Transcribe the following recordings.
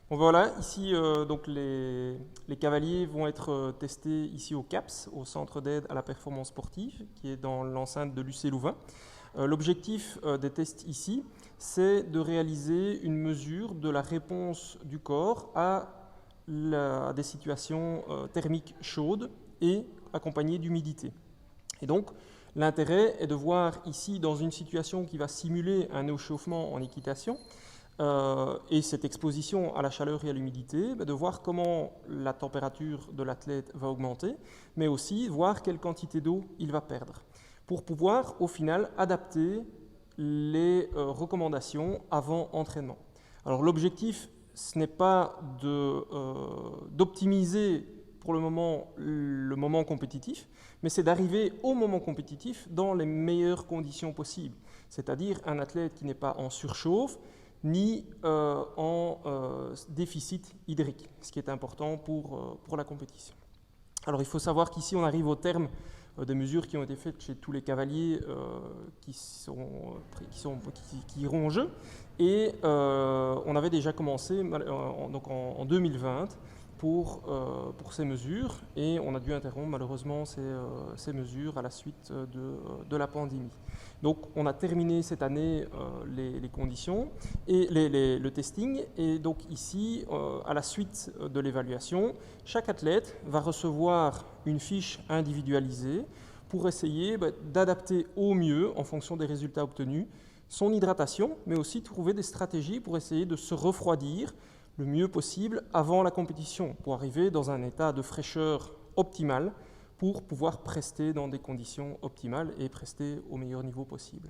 Bon, voilà, ici, donc les cavaliers vont être testés ici au CAPS, au Centre d'aide à la performance sportive, qui est dans l'enceinte de l'UC Louvain. L'objectif des tests ici, c'est de réaliser une mesure de la réponse du corps à des situations thermiques chaudes et accompagnées d'humidité. Et donc, l'intérêt est de voir ici, dans une situation qui va simuler un échauffement en équitation, et cette exposition à la chaleur et à l'humidité, de voir comment la température de l'athlète va augmenter, mais aussi voir quelle quantité d'eau il va perdre, pour pouvoir au final adapter les recommandations avant entraînement. Alors l'objectif, ce n'est pas d'optimiser pour le moment compétitif, mais c'est d'arriver au moment compétitif dans les meilleures conditions possibles, c'est-à-dire un athlète qui n'est pas en surchauffe, ni en déficit hydrique, ce qui est important pour la compétition. Alors il faut savoir qu'ici on arrive au terme des mesures qui ont été faites chez tous les cavaliers qui iront au jeu, et on avait déjà commencé donc en 2020 pour ces mesures, et on a dû interrompre malheureusement ces mesures à la suite de la pandémie. Donc on a terminé cette année les conditions et le testing, et donc ici, à la suite de l'évaluation, chaque athlète va recevoir une fiche individualisée pour essayer d'adapter au mieux, en fonction des résultats obtenus, son hydratation, mais aussi trouver des stratégies pour essayer de se refroidir le mieux possible avant la compétition, pour arriver dans un état de fraîcheur optimal, pour pouvoir prester dans des conditions optimales et prester au meilleur niveau possible.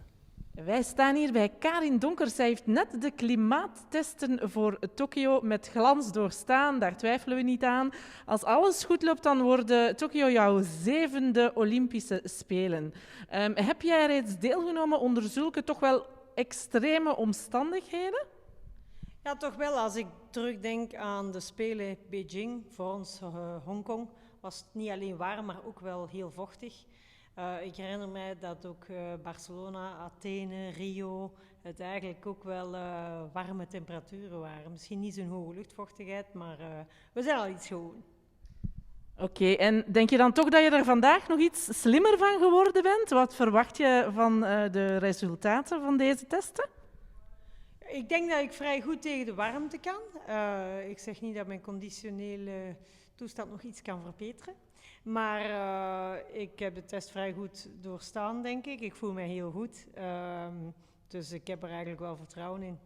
Wij staan hier bij Karin Donkers. Zij heeft net de klimaattesten voor Tokio met glans doorstaan. Daar twijfelen we niet aan. Als alles goed loopt, dan worden Tokio jouw 7e Olympische Spelen. Heb jij reeds deelgenomen onder zulke toch wel extreme omstandigheden? Ja, toch wel. Als ik terugdenk aan de Spelen Beijing, voor ons Hongkong, was het niet alleen warm, maar ook wel heel vochtig. Ik herinner mij dat ook Barcelona, Athene, Rio het eigenlijk ook wel warme temperaturen waren. Misschien niet zo'n hoge luchtvochtigheid, maar we zijn al iets gewoon. Oké, en denk je dan toch dat je er vandaag nog iets slimmer van geworden bent? Wat verwacht je van de resultaten van deze testen? Ik denk dat ik vrij goed tegen de warmte kan. Ik zeg niet dat mijn conditionele toestand nog iets kan verbeteren. Maar ik heb de test vrij goed doorstaan, denk ik. Ik voel me heel goed. Dus ik heb er eigenlijk wel vertrouwen in.